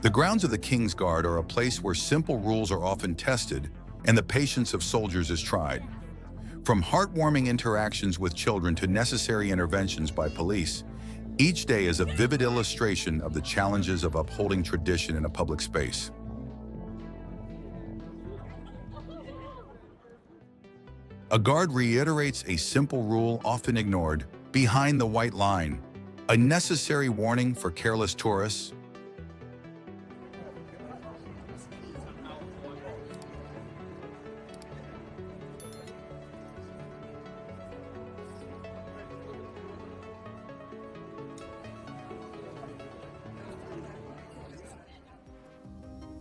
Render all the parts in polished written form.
The grounds of the King's Guard are a place where simple rules are often tested and the patience of soldiers is tried. From heartwarming interactions with children to necessary interventions by police, each day is a vivid illustration of the challenges of upholding tradition in a public space. A guard reiterates a simple rule often ignored: behind the white line, a necessary warning for careless tourists.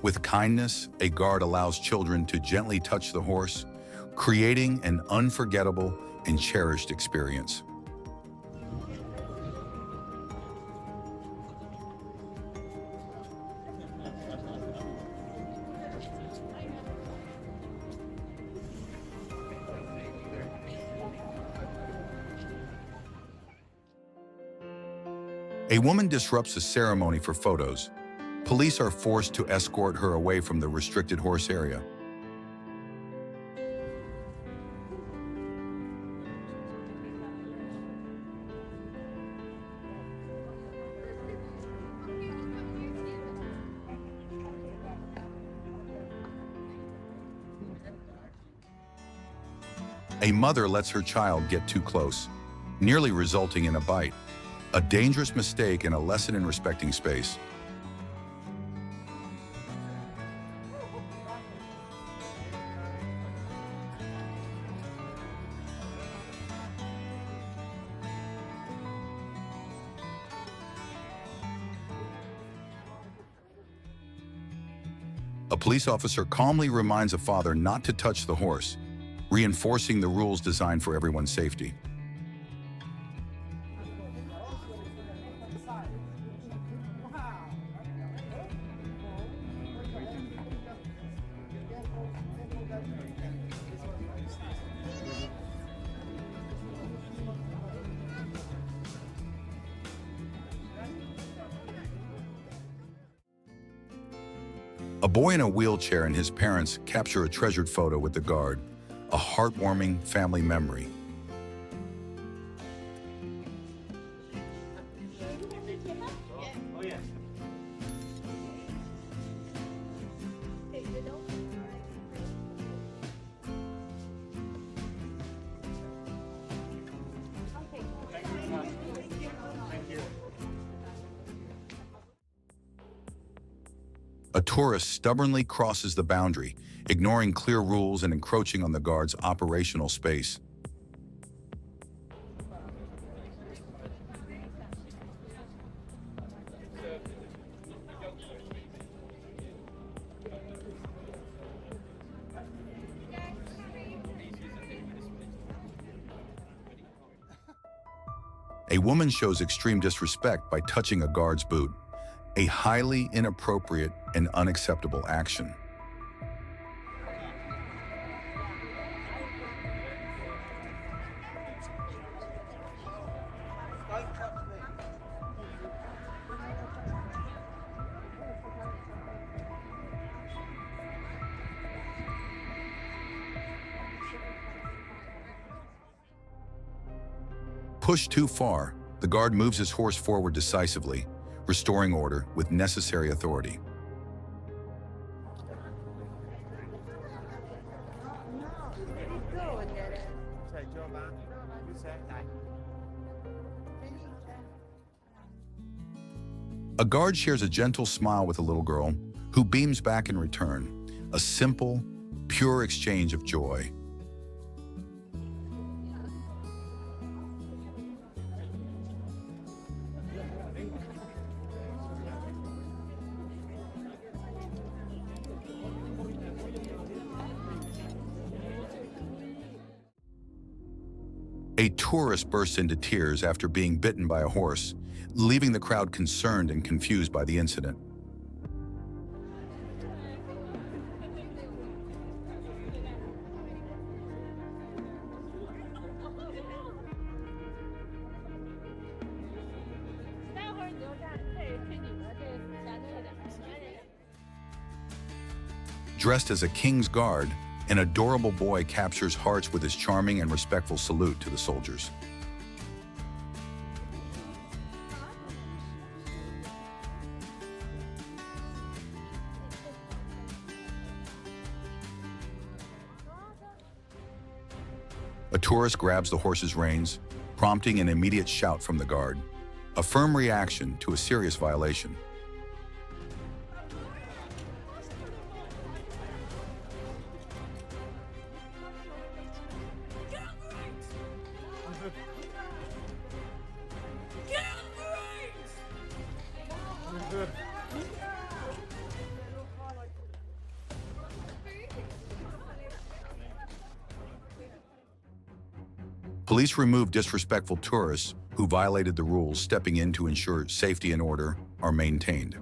With kindness, a guard allows children to gently touch the horse, creating an unforgettable and cherished experience. A woman disrupts a ceremony for photos. Police are forced to escort her away from the restricted horse area. A mother lets her child get too close, nearly resulting in a bite. A dangerous mistake and a lesson in respecting space. A police officer calmly reminds a father not to touch the horse, reinforcing the rules designed for everyone's safety. A boy in a wheelchair and his parents capture a treasured photo with the guard, a heartwarming family memory. A tourist stubbornly crosses the boundary, ignoring clear rules and encroaching on the guard's operational space. A woman shows extreme disrespect by touching a guard's boot, a highly inappropriate and unacceptable action. Pushed too far, the guard moves his horse forward decisively, restoring order with necessary authority. A guard shares a gentle smile with a little girl, who beams back in return, a simple, pure exchange of joy. A tourist bursts into tears after being bitten by a horse, leaving the crowd concerned and confused by the incident. Dressed as a king's guard, an adorable boy captures hearts with his charming and respectful salute to the soldiers. A tourist grabs the horse's reins, prompting an immediate shout from the guard, a firm reaction to a serious violation. Police remove disrespectful tourists who violated the rules, stepping in to ensure safety and order are maintained.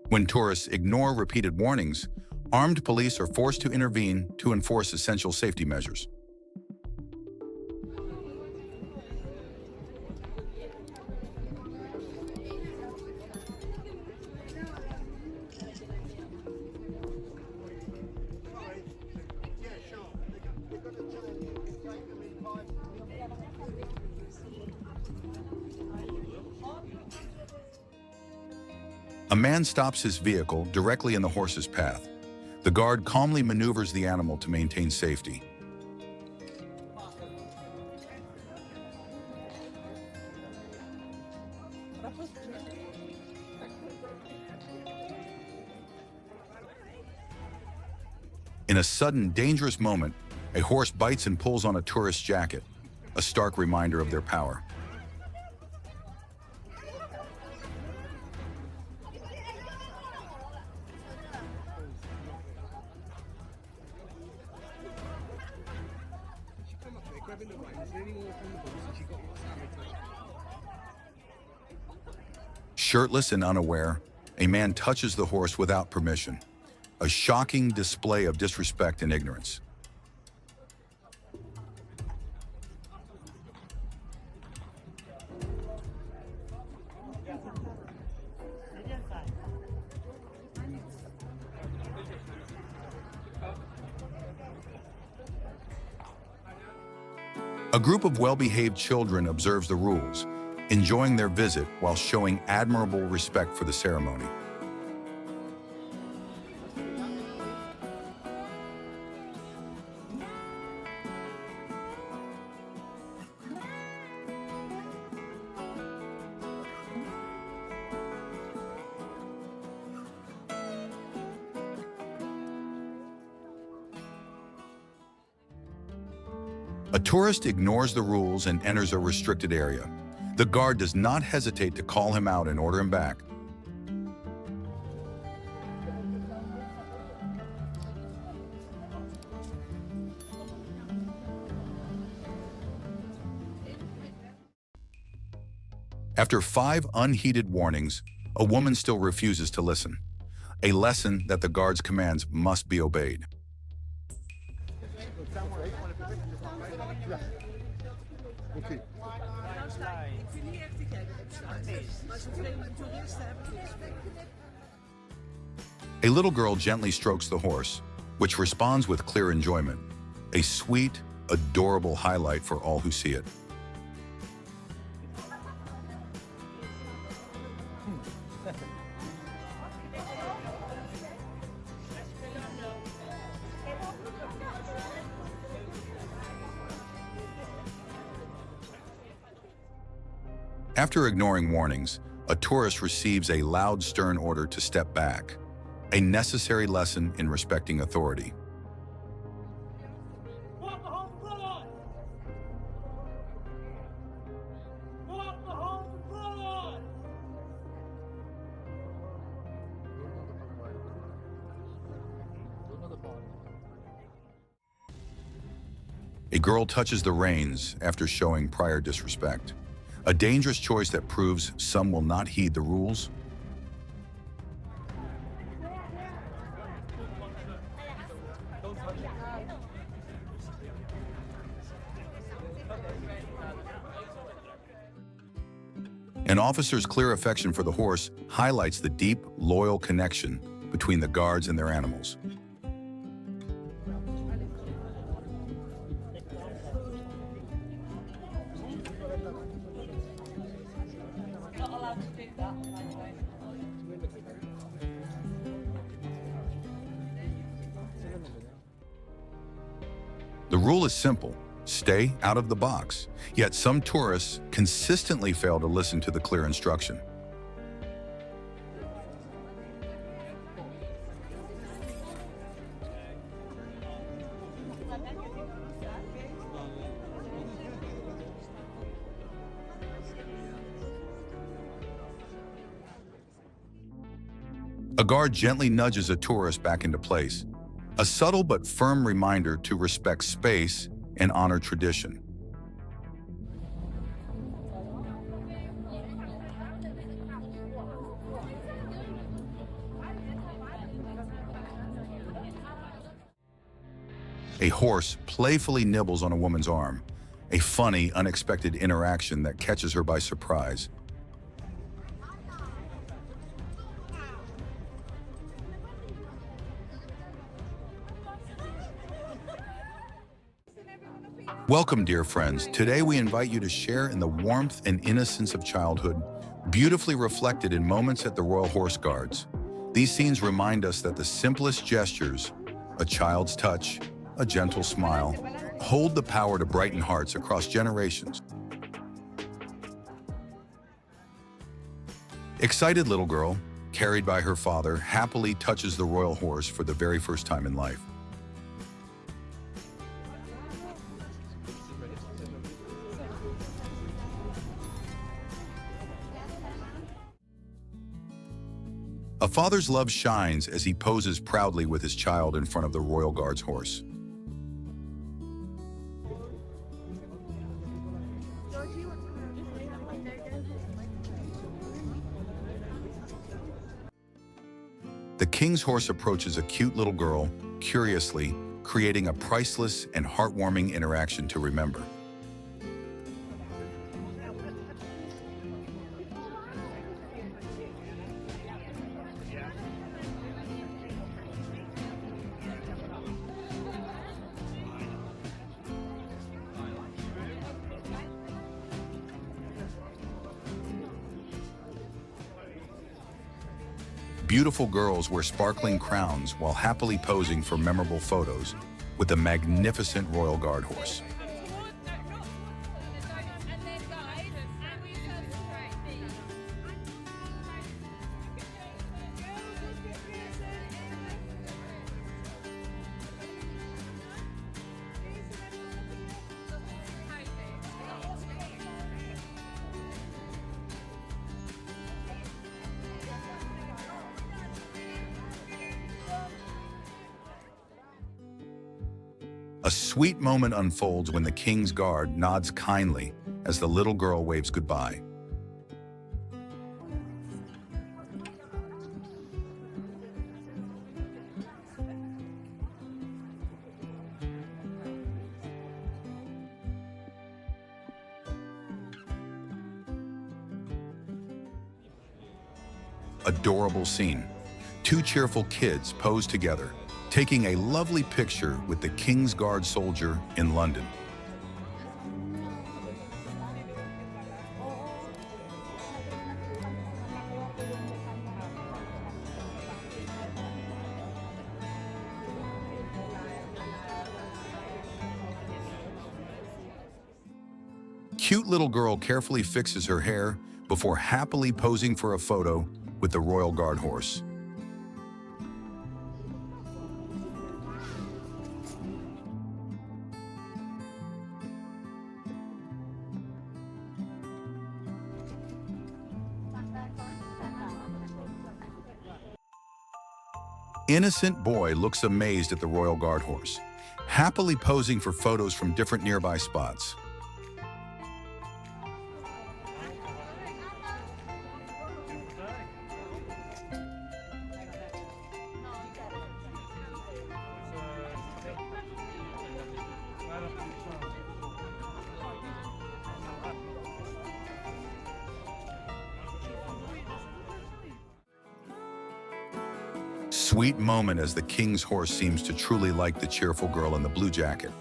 When tourists ignore repeated warnings, armed police are forced to intervene to enforce essential safety measures. A man stops his vehicle directly in the horse's path. The guard calmly maneuvers the animal to maintain safety. In a sudden, dangerous moment, a horse bites and pulls on a tourist's jacket, a stark reminder of their power. Shirtless and unaware, a man touches the horse without permission, a shocking display of disrespect and ignorance. A group of well-behaved children observes the rules, enjoying their visit while showing admirable respect for the ceremony. A tourist ignores the rules and enters a restricted area. The guard does not hesitate to call him out and order him back. After 5 unheeded warnings, a woman still refuses to listen, a lesson that the guard's commands must be obeyed. A little girl gently strokes the horse, which responds with clear enjoyment, a sweet, adorable highlight for all who see it. After ignoring warnings, a tourist receives a loud, stern order to step back, a necessary lesson in respecting authority. A girl touches the reins after showing prior disrespect. A dangerous choice that proves some will not heed the rules. An officer's clear affection for the horse highlights the deep, loyal connection between the guards and their animals. The rule is simple: stay out of the box. Yet some tourists consistently fail to listen to the clear instruction. A guard gently nudges a tourist back into place, a subtle but firm reminder to respect space and honor tradition. A horse playfully nibbles on a woman's arm, a funny, unexpected interaction that catches her by surprise. Welcome, dear friends. Today we invite you to share in the warmth and innocence of childhood, beautifully reflected in moments at the Royal Horse Guards. These scenes remind us that the simplest gestures, a child's touch, a gentle smile, hold the power to brighten hearts across generations. Excited little girl, carried by her father, happily touches the royal horse for the very first time in life. A father's love shines as he poses proudly with his child in front of the Royal Guard's horse. The king's horse approaches a cute little girl, curiously, creating a priceless and heartwarming interaction to remember. Beautiful girls wear sparkling crowns while happily posing for memorable photos with the magnificent Royal Guard horse. A sweet moment unfolds when the King's Guard nods kindly as the little girl waves goodbye. Adorable scene. Two cheerful kids pose together, taking a lovely picture with the King's Guard soldier in London. Cute little girl carefully fixes her hair before happily posing for a photo with the Royal Guard horse. Innocent boy looks amazed at the Royal Guard horse. happily posing for photos from different nearby spots. Sweet moment as the king's horse seems to truly like the cheerful girl in the blue jacket.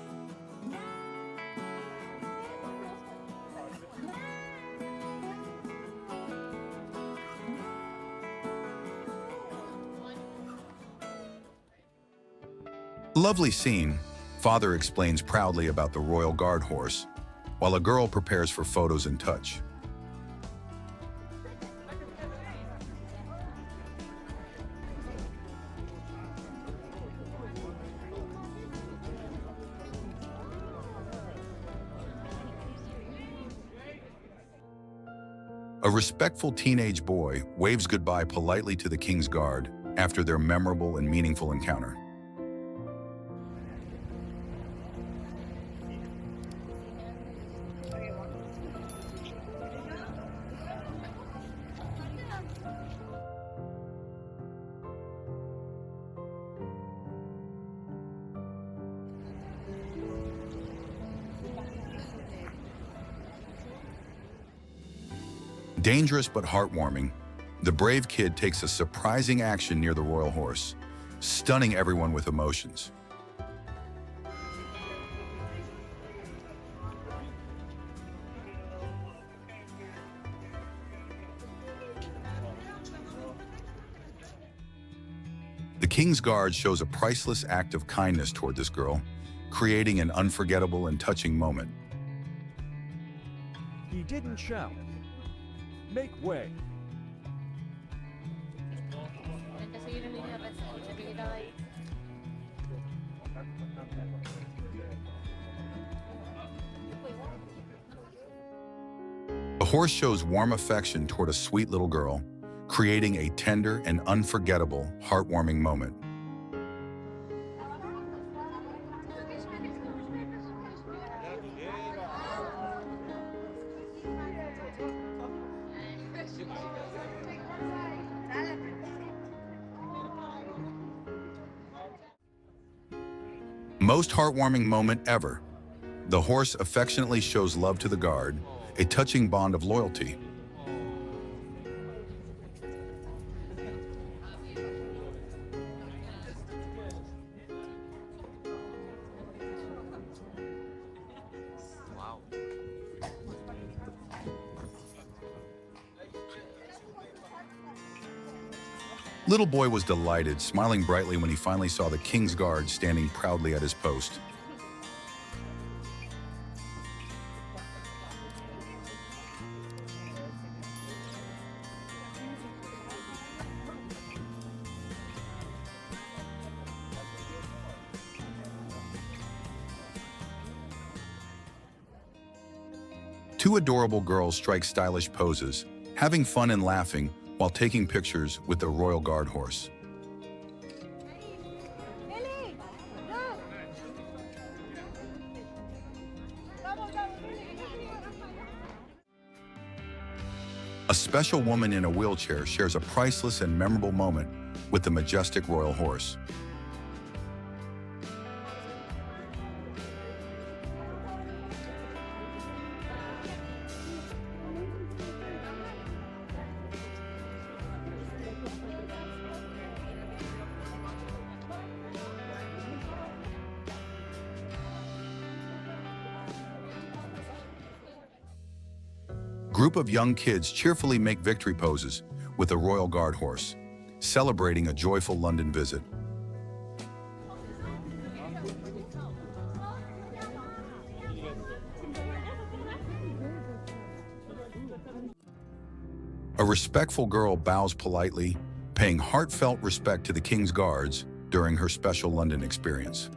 Lovely scene, father explains proudly about the royal guard horse, while a girl prepares for photos and touch. A respectful teenage boy waves goodbye politely to the king's guard after their memorable and meaningful encounter. Dangerous but heartwarming, the brave kid takes a surprising action near the royal horse, stunning everyone with emotions. The king's guard shows a priceless act of kindness toward this girl, creating an unforgettable and touching moment. He didn't shout. Make way. The horse shows warm affection toward a sweet little girl, creating a tender and unforgettable, heartwarming moment. Most heartwarming moment ever. The horse affectionately shows love to the guard, a touching bond of loyalty. Wow. Little boy was delighted, smiling brightly when he finally saw the king's guard standing proudly at his post. Two adorable girls strike stylish poses, having fun and laughing while taking pictures with the royal guard horse. A special woman in a wheelchair shares a priceless and memorable moment with the majestic royal horse. Group of young kids cheerfully make victory poses with a royal guard horse, celebrating a joyful London visit. A respectful girl bows politely, paying heartfelt respect to the king's guards during her special London experience.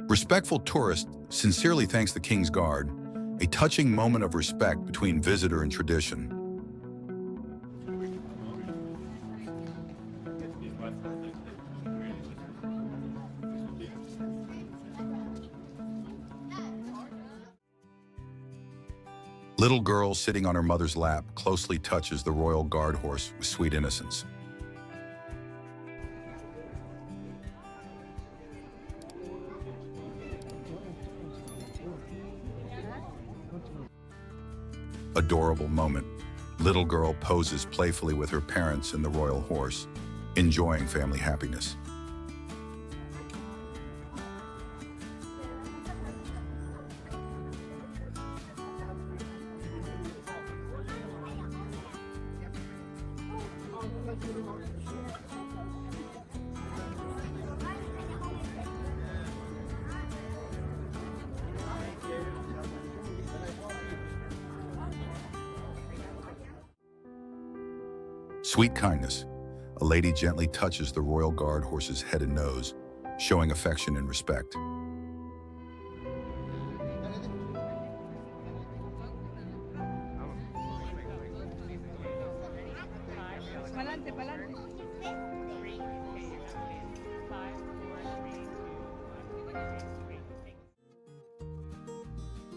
Respectful tourist sincerely thanks the king's guard, a touching moment of respect between visitor and tradition. Little girl sitting on her mother's lap closely touches the royal guard horse with sweet innocence. Adorable moment. Little girl poses playfully with her parents and the royal horse, enjoying family happiness. Sweet kindness. A lady gently touches the royal guard horse's head and nose, showing affection and respect.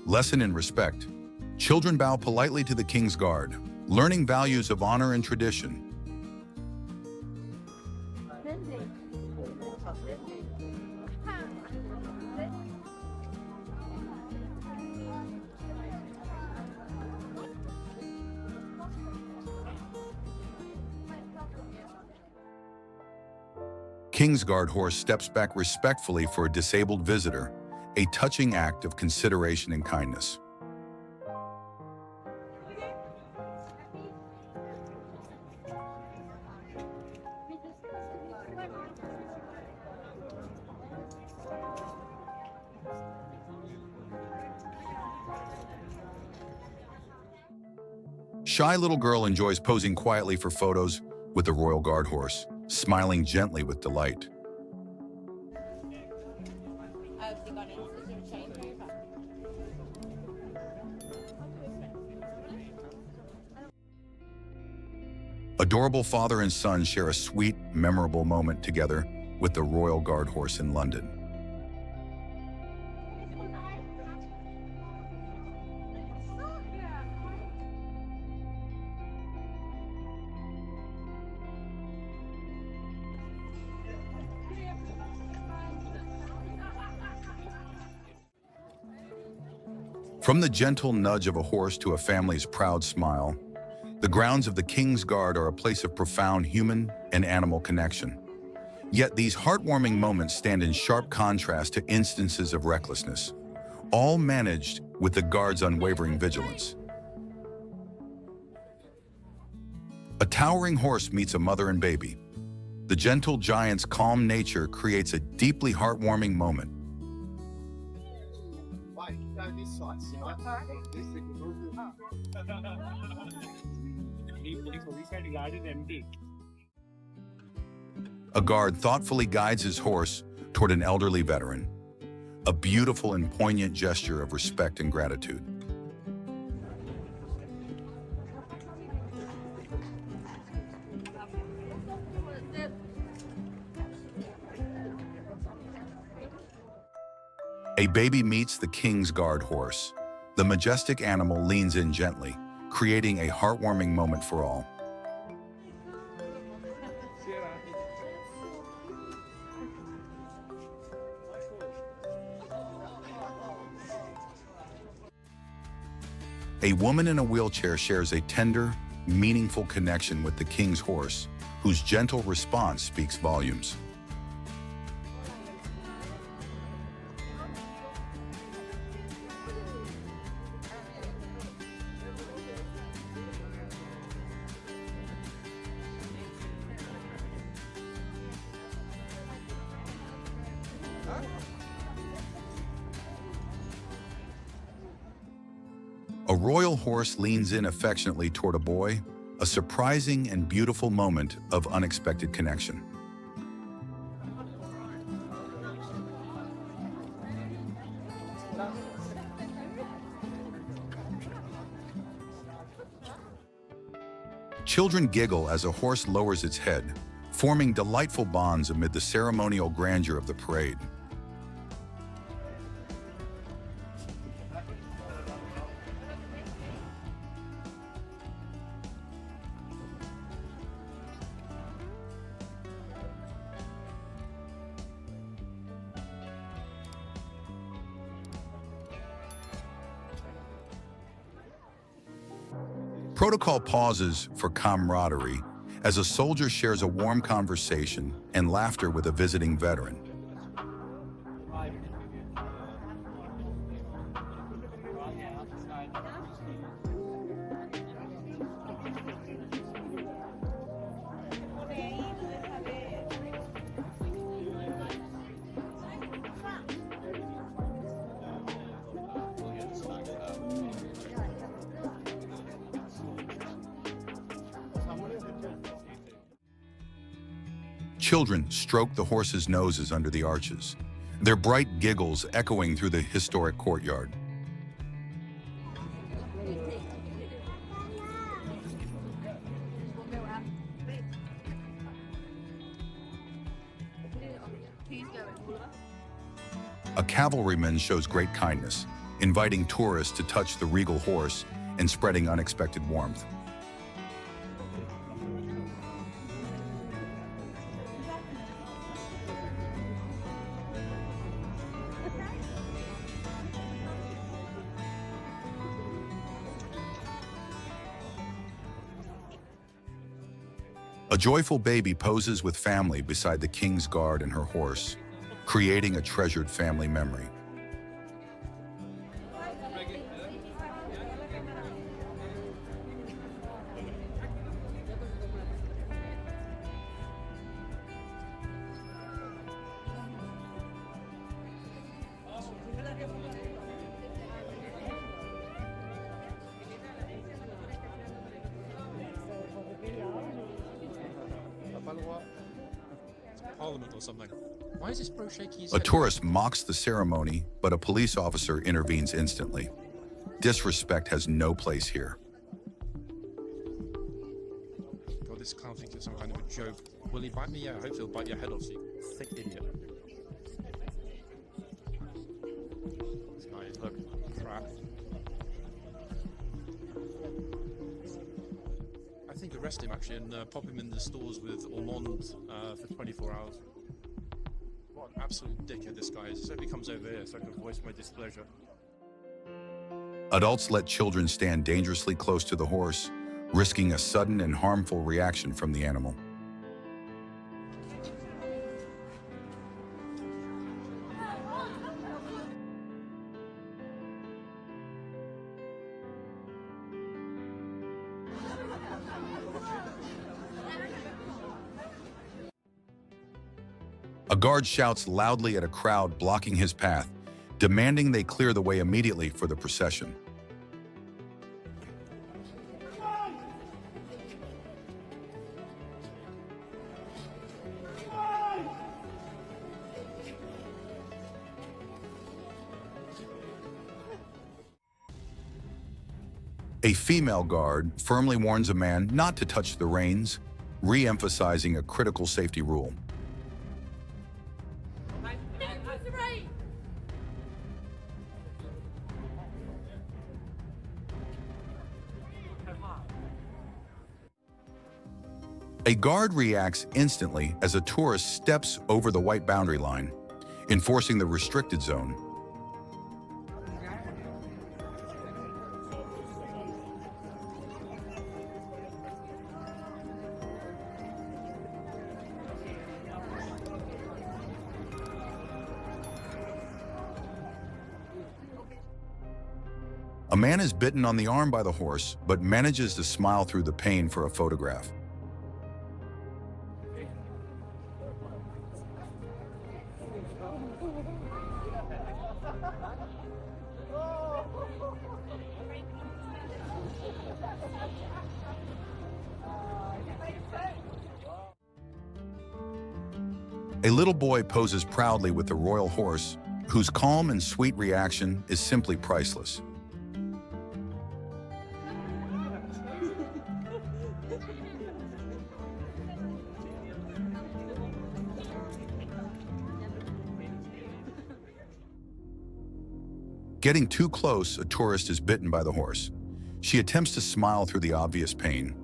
Lesson in respect. Children bow politely to the king's guard, learning values of honor and tradition. King's guard horse steps back respectfully for a disabled visitor, a touching act of consideration and kindness. Shy little girl enjoys posing quietly for photos with the royal guard horse, smiling gently with delight. Adorable father and son share a sweet, memorable moment together with the royal guard horse in London. From the gentle nudge of a horse to a family's proud smile, the grounds of the King's Guard are a place of profound human and animal connection. Yet these heartwarming moments stand in sharp contrast to instances of recklessness, all managed with the Guard's unwavering vigilance. A towering horse meets a mother and baby. The gentle giant's calm nature creates a deeply heartwarming moment. A guard thoughtfully guides his horse toward an elderly veteran, a beautiful and poignant gesture of respect and gratitude. A baby meets the King's Guard horse. The majestic animal leans in gently, creating a heartwarming moment for all. A woman in a wheelchair shares a tender, meaningful connection with the King's horse, whose gentle response speaks volumes. A royal horse leans in affectionately toward a boy, a surprising and beautiful moment of unexpected connection. Children giggle as a horse lowers its head, forming delightful bonds amid the ceremonial grandeur of the parade. Protocol pauses for camaraderie as a soldier shares a warm conversation and laughter with a visiting veteran. Children stroke the horses' noses under the arches, their bright giggles echoing through the historic courtyard. A cavalryman shows great kindness, inviting tourists to touch the regal horse and spreading unexpected warmth. A joyful baby poses with family beside the king's guard and her horse, creating a treasured family memory. Parliament or something. Why is this bro shaking his A head? tourist mocks the ceremony, but a police officer intervenes instantly. Disrespect has no place here. God, this clown thinks it's some kind of a joke. Will he bite me? Yeah, I hope he'll bite your head off, you thick idiot. This guy is, look, crap. I think arrest him actually and pop him in the stores with Ormond for 24 hours. What an absolute dickhead this guy is. So he comes over here so I can voice my displeasure. Adults let children stand dangerously close to the horse, risking a sudden and harmful reaction from the animal. A guard shouts loudly at a crowd blocking his path, demanding they clear the way immediately for the procession. A female guard firmly warns a man not to touch the reins, re-emphasizing a critical safety rule. A guard reacts instantly as a tourist steps over the white boundary line, enforcing the restricted zone. A man is bitten on the arm by the horse, but manages to smile through the pain for a photograph. A little boy poses proudly with the royal horse, whose calm and sweet reaction is simply priceless. Getting too close, a tourist is bitten by the horse. She attempts to smile through the obvious pain.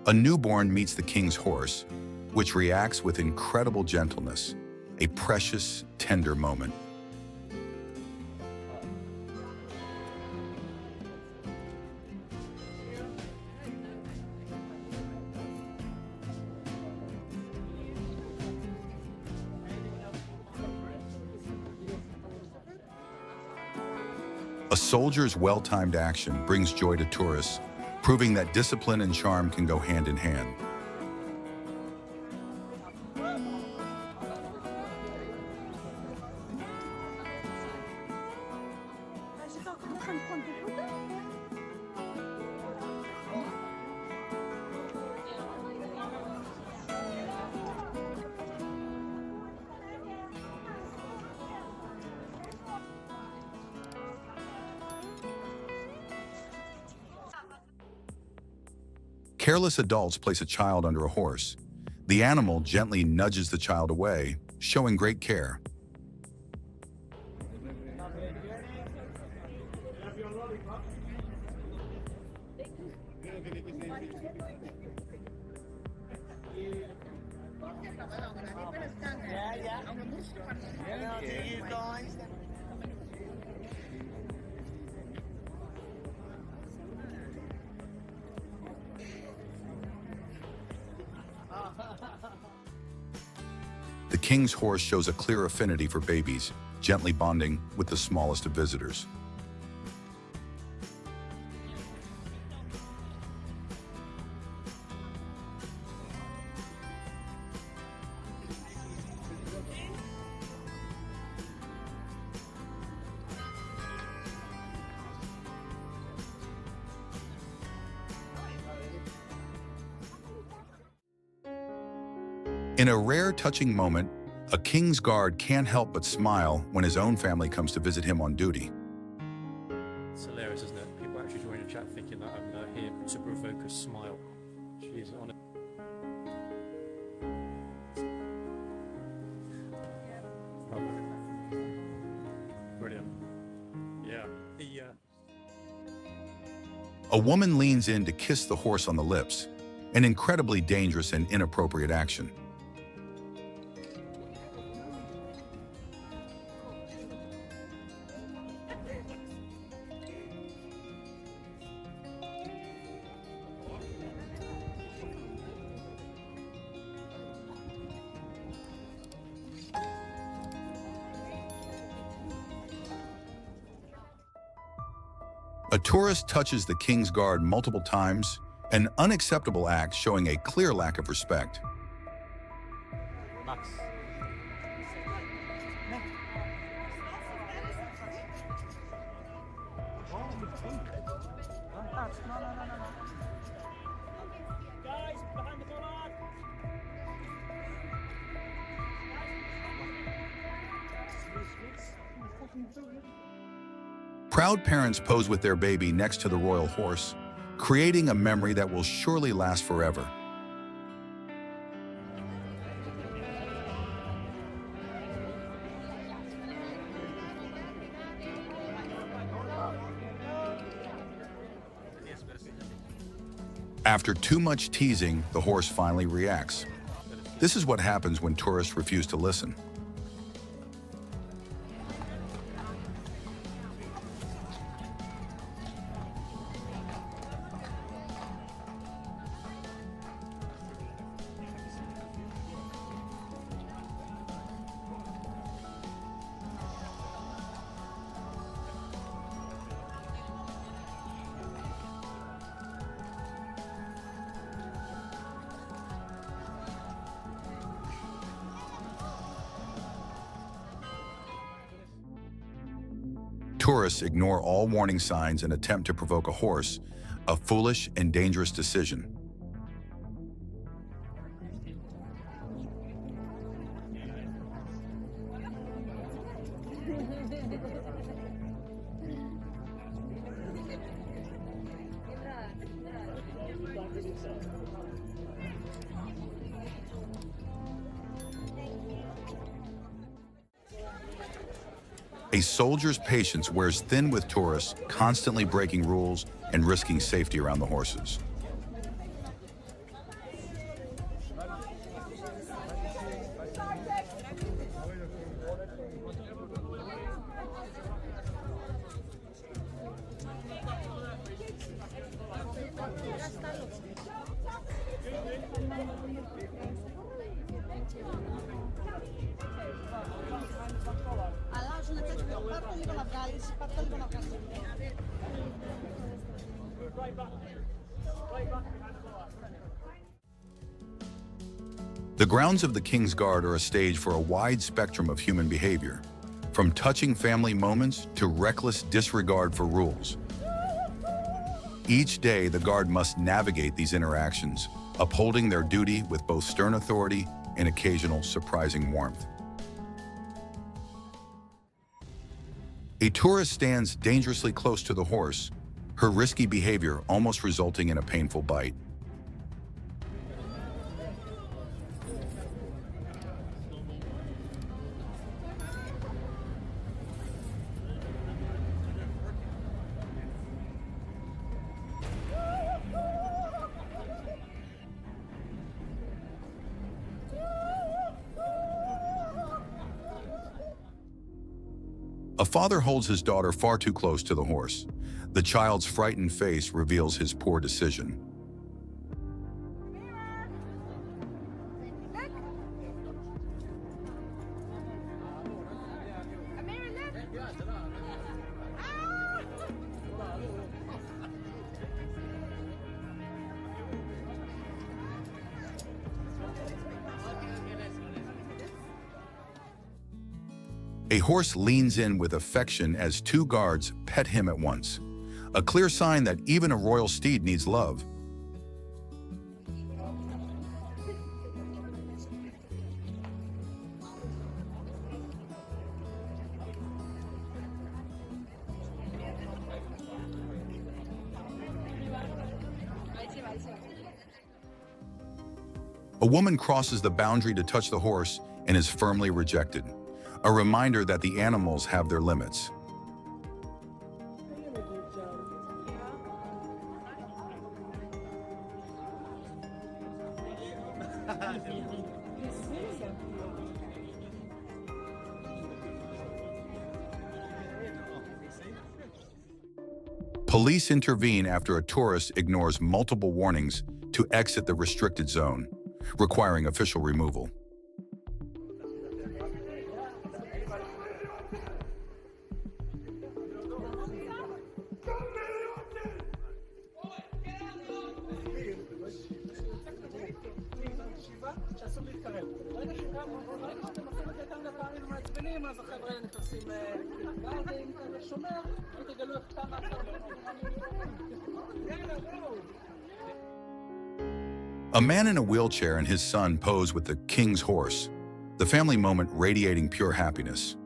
A newborn meets the king's horse, which reacts with incredible gentleness, a precious, tender moment. A soldier's well-timed action brings joy to tourists, proving that discipline and charm can go hand in hand. Careless adults place a child under a horse. The animal gently nudges the child away, showing great care. The king's horse shows a clear affinity for babies, gently bonding with the smallest of visitors. In a rare, touching moment, a king's guard can't help but smile when his own family comes to visit him on duty. It's hilarious, isn't it? People actually join the chat thinking that I'm here to provoke a smile. She's on it. Brilliant. Yeah. A woman leans in to kiss the horse on the lips, an incredibly dangerous and inappropriate action. A tourist touches the king's guard multiple times, an unacceptable act showing a clear lack of respect. Max. Guys, behind the bollard! Proud parents pose with their baby next to the royal horse, creating a memory that will surely last forever. After too much teasing, the horse finally reacts. This is what happens when tourists refuse to listen. Tourists ignore all warning signs and attempt to provoke a horse, a foolish and dangerous decision. A soldier's patience wears thin with tourists, constantly breaking rules and risking safety around the horses. The grounds of the King's Guard are a stage for a wide spectrum of human behavior, from touching family moments to reckless disregard for rules. Each day, the Guard must navigate these interactions, upholding their duty with both stern authority and occasional surprising warmth. A tourist stands dangerously close to the horse, her risky behavior almost resulting in a painful bite. A father holds his daughter far too close to the horse. The child's frightened face reveals his poor decision. A horse leans in with affection as two guards pet him at once, a clear sign that even a royal steed needs love. A woman crosses the boundary to touch the horse and is firmly rejected. A reminder that the animals have their limits. Police intervene after a tourist ignores multiple warnings to exit the restricted zone, requiring official removal. A man in a wheelchair and his son pose with the king's horse, the family moment radiating pure happiness.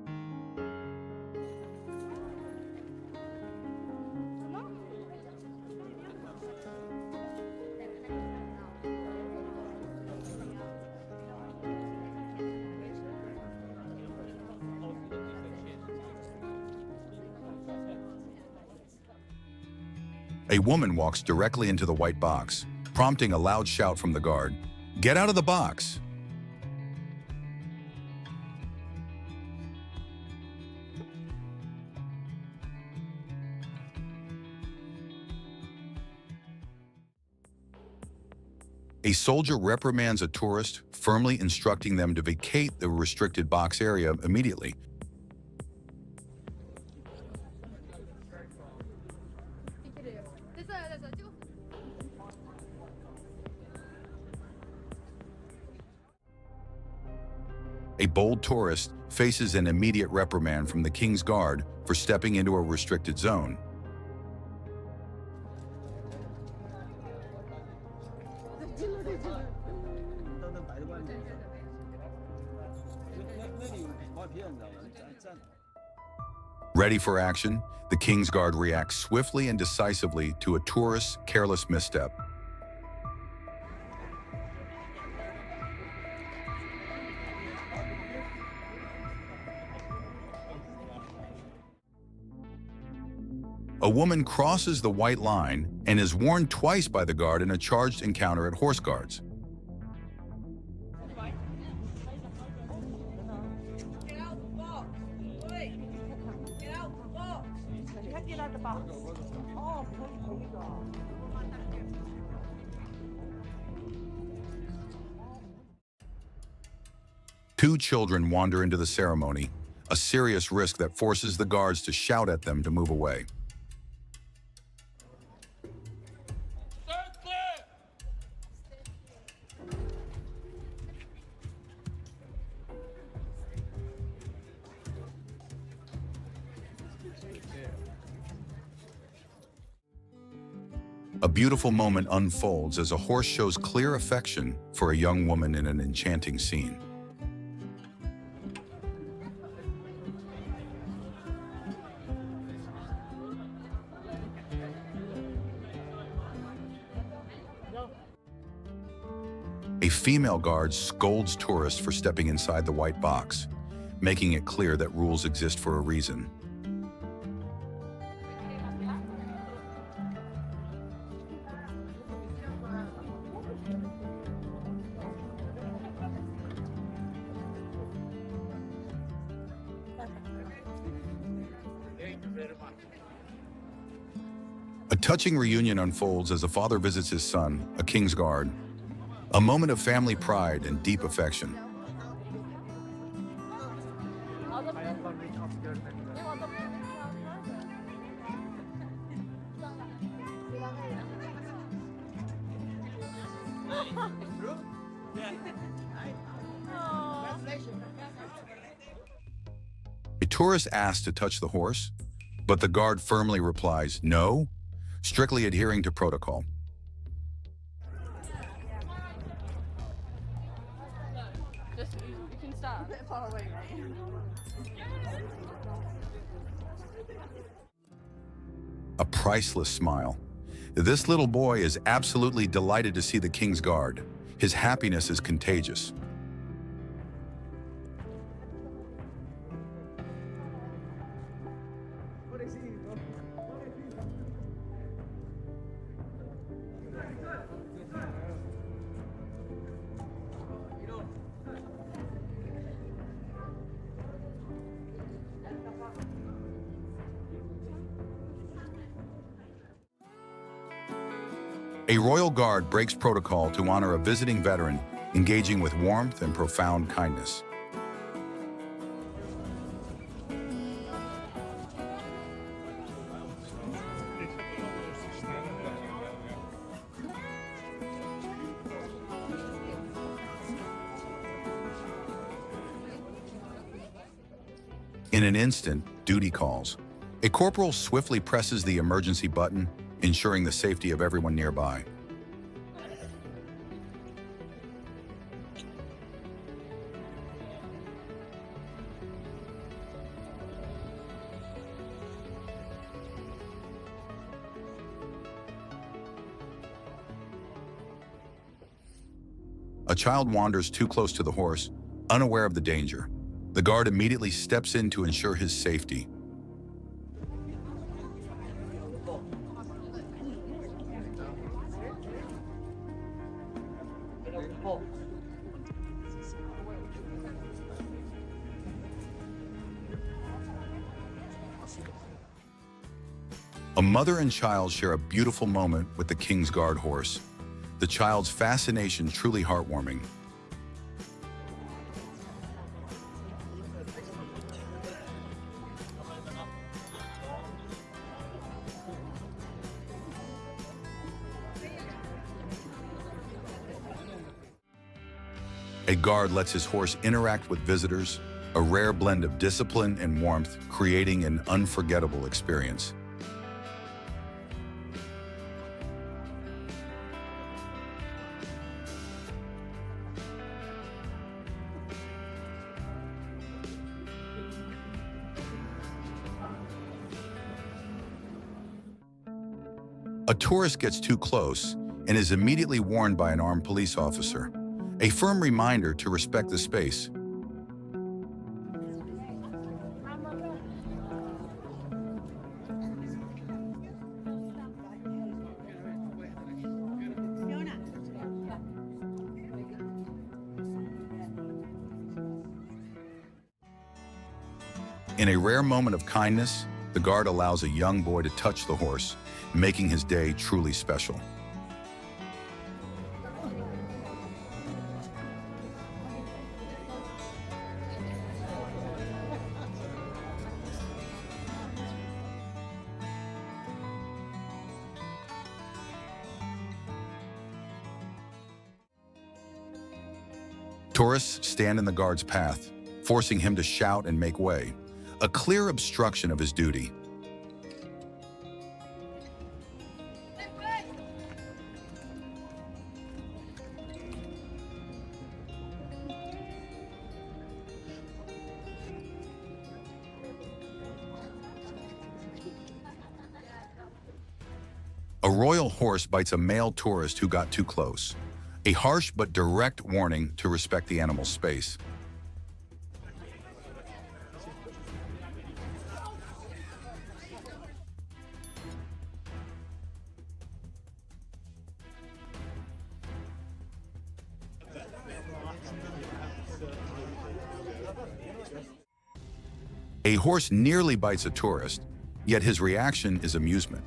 A woman walks directly into the white box, prompting a loud shout from the guard, "Get out of the box!" A soldier reprimands a tourist, firmly instructing them to vacate the restricted box area immediately. A bold tourist faces an immediate reprimand from the King's Guard for stepping into a restricted zone. Ready for action, the King's Guard reacts swiftly and decisively to a tourist's careless misstep. A woman crosses the white line and is warned twice by the guard in a charged encounter at Horse Guards. Get out the box! Oi! Get out the box! Get out the box! Oh, here you go. Two children wander into the ceremony, a serious risk that forces the guards to shout at them to move away. A beautiful moment unfolds as a horse shows clear affection for a young woman in an enchanting scene. A female guard scolds tourists for stepping inside the white box, making it clear that rules exist for a reason. A touching reunion unfolds as a father visits his son, a King's Guard, a moment of family pride and deep affection. A tourist asks to touch the horse, but the guard firmly replies, no, strictly adhering to protocol. You can start a bit far away, mate. A priceless smile. This little boy is absolutely delighted to see the King's Guard. His happiness is contagious. A royal guard breaks protocol to honor a visiting veteran, engaging with warmth and profound kindness. In an instant, duty calls. A corporal swiftly presses the emergency button, ensuring the safety of everyone nearby. A child wanders too close to the horse, unaware of the danger. The guard immediately steps in to ensure his safety. A mother and child share a beautiful moment with the King's Guard horse. The child's fascination truly heartwarming. A guard lets his horse interact with visitors, a rare blend of discipline and warmth, creating an unforgettable experience. A tourist gets too close and is immediately warned by an armed police officer, a firm reminder to respect the space. In a rare moment of kindness, the guard allows a young boy to touch the horse, making his day truly special. Tourists stand in the guard's path, forcing him to shout and make way, a clear obstruction of his duty. A royal horse bites a male tourist who got too close. A harsh but direct warning to respect the animal's space. A horse nearly bites a tourist, yet his reaction is amusement,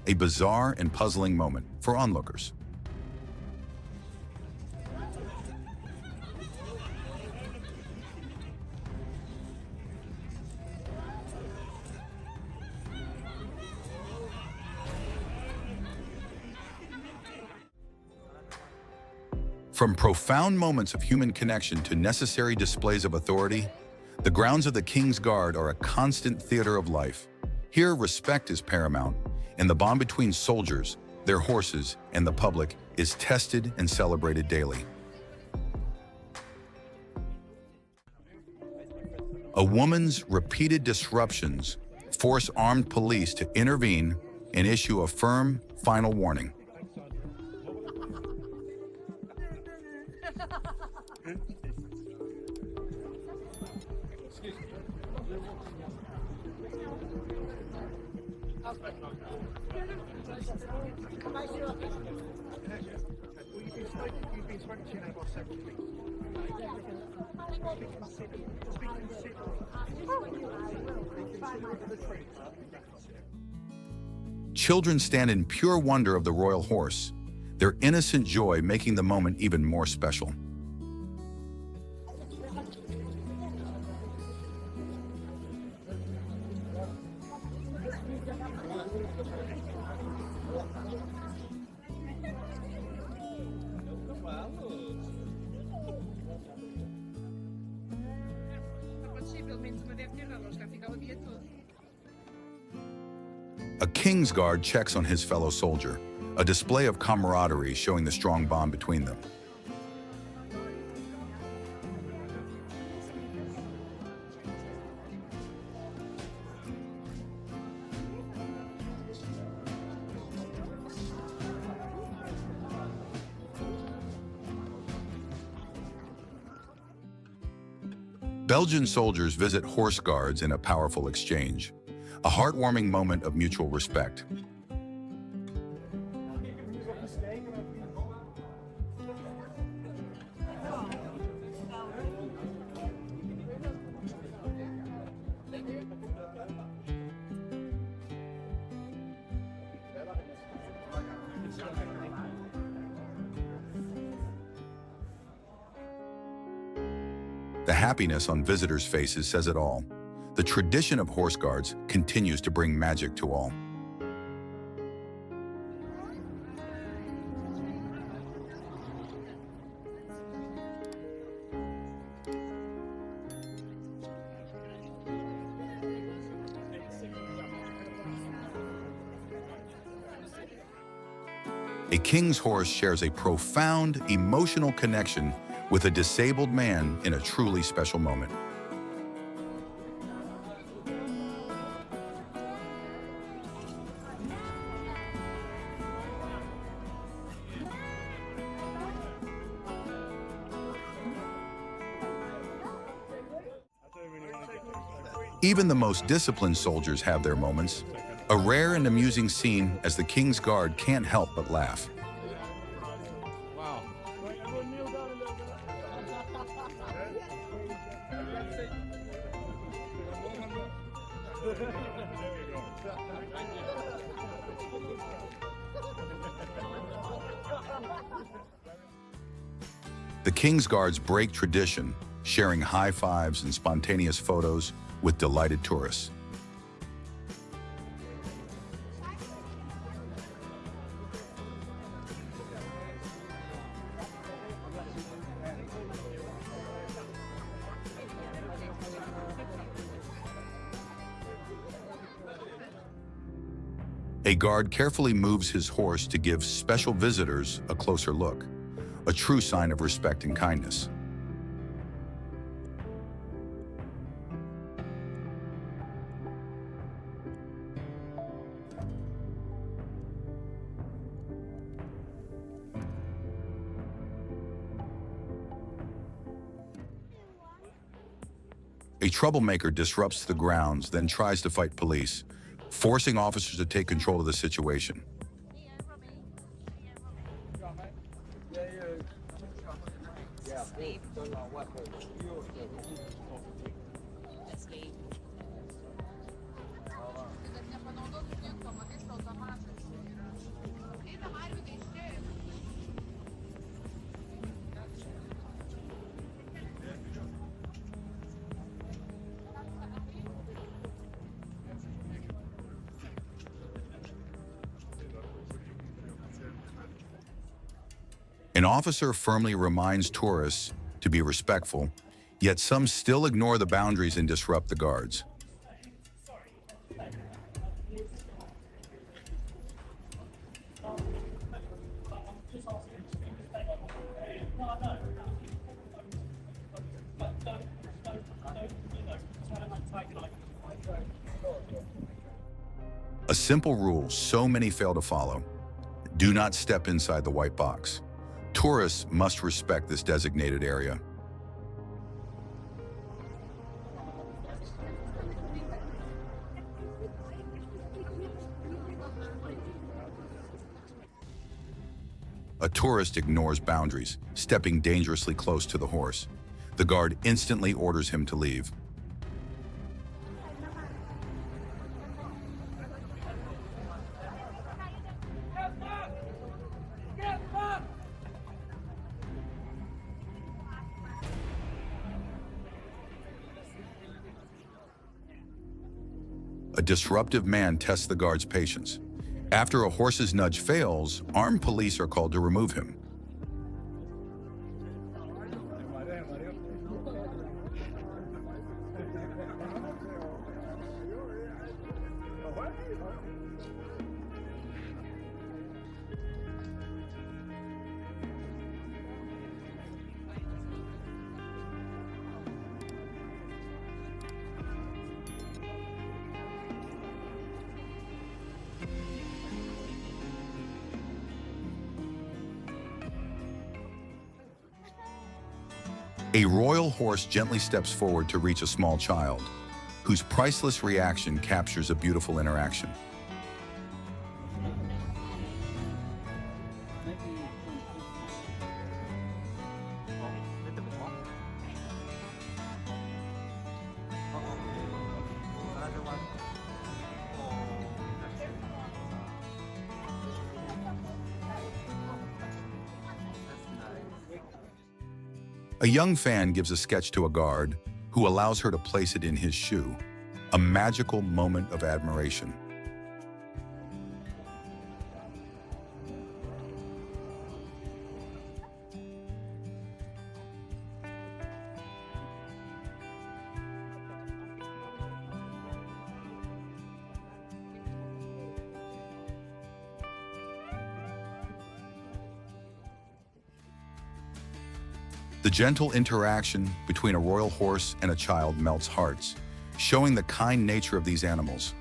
a bizarre and puzzling moment for onlookers. From profound moments of human connection to necessary displays of authority, the grounds of the King's Guard are a constant theater of life. Here, respect is paramount, and the bond between soldiers, their horses, and the public is tested and celebrated daily. A woman's repeated disruptions force armed police to intervene and issue a firm, final warning. Children stand in pure wonder of the royal horse, their innocent joy making the moment even more special. A King's Guard checks on his fellow soldier, a display of camaraderie showing the strong bond between them. Belgian soldiers visit horse guards in a powerful exchange, a heartwarming moment of mutual respect. The happiness on visitors' faces says it all. The tradition of horse guards continues to bring magic to all. A king's horse shares a profound, emotional connection with a disabled man in a truly special moment. Even the most disciplined soldiers have their moments. A rare and amusing scene as the King's Guard can't help but laugh. Wow. The King's Guards break tradition, sharing high fives and spontaneous photos with delighted tourists. A guard carefully moves his horse to give special visitors a closer look, a true sign of respect and kindness. A troublemaker disrupts the grounds, then tries to fight police, forcing officers to take control of the situation. An officer firmly reminds tourists to be respectful, yet some still ignore the boundaries and disrupt the guards. A simple rule so many fail to follow: do not step inside the white box. Tourists must respect this designated area. A tourist ignores boundaries, stepping dangerously close to the horse. The guard instantly orders him to leave. A disruptive man tests the guard's patience. After a horse's nudge fails, armed police are called to remove him. A royal horse gently steps forward to reach a small child, whose priceless reaction captures a beautiful interaction. A young fan gives a sketch to a guard, who allows her to place it in his shoe, a magical moment of admiration. The gentle interaction between a royal horse and a child melts hearts, showing the kind nature of these animals.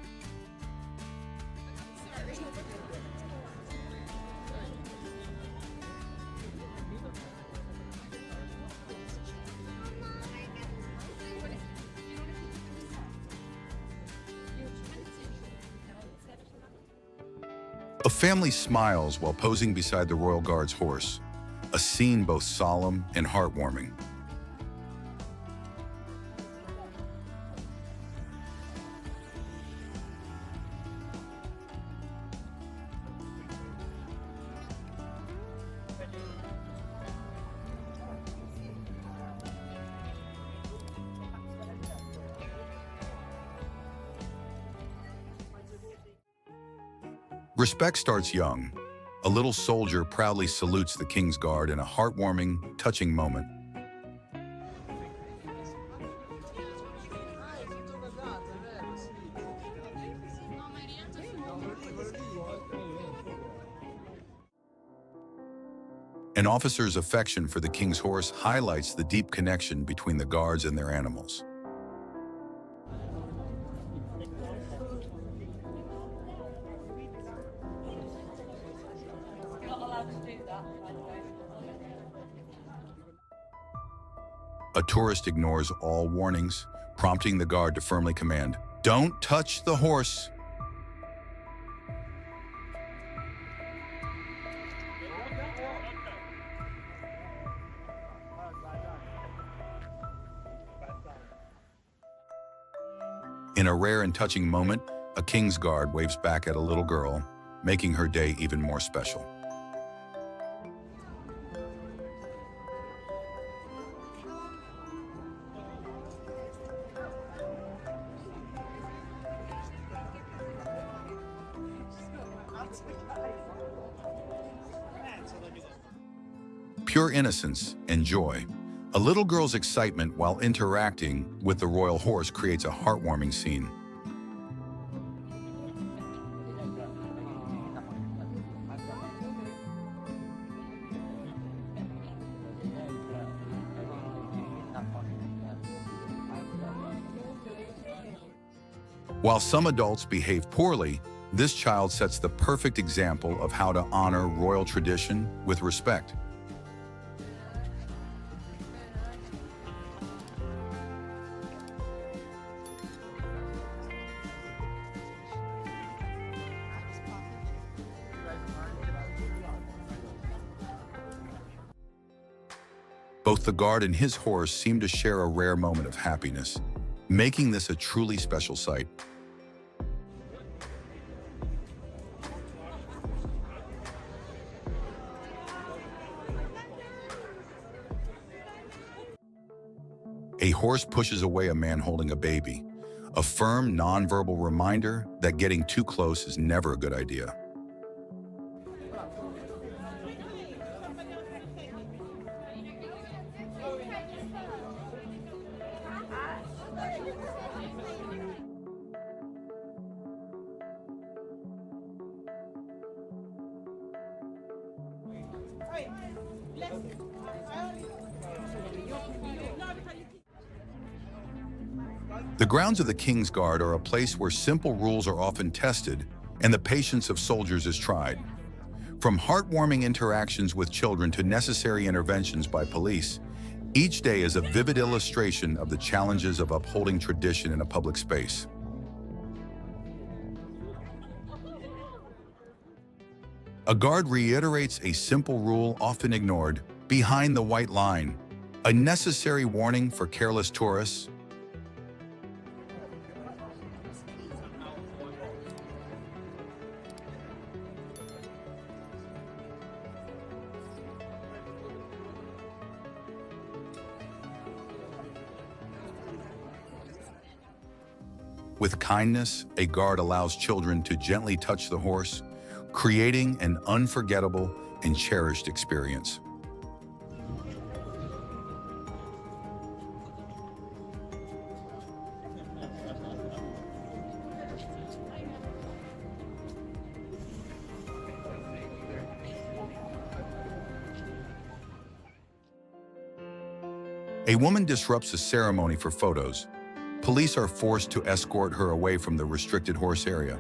A family smiles while posing beside the royal guard's horse, a scene both solemn and heartwarming. Respect starts young. A little soldier proudly salutes the King's Guard in a heartwarming, touching moment. An officer's affection for the King's horse highlights the deep connection between the guards and their animals. You're not allowed to do that, by the way. A tourist ignores all warnings, prompting the guard to firmly command, "Don't touch the horse." In a rare and touching moment, a King's Guard waves back at a little girl, making her day even more special. Pure innocence and joy. A little girl's excitement while interacting with the royal horse creates a heartwarming scene. While some adults behave poorly, this child sets the perfect example of how to honor royal tradition with respect. Both the guard and his horse seem to share a rare moment of happiness, making this a truly special sight. A horse pushes away a man holding a baby, a firm, nonverbal reminder that getting too close is never a good idea. The grounds of the King's Guard are a place where simple rules are often tested and the patience of soldiers is tried. From heartwarming interactions with children to necessary interventions by police, each day is a vivid illustration of the challenges of upholding tradition in a public space. A guard reiterates a simple rule often ignored: behind the white line, a necessary warning for careless tourists. With kindness, a guard allows children to gently touch the horse, creating an unforgettable and cherished experience. A woman disrupts a ceremony for photos. Police are forced to escort her away from the restricted horse area.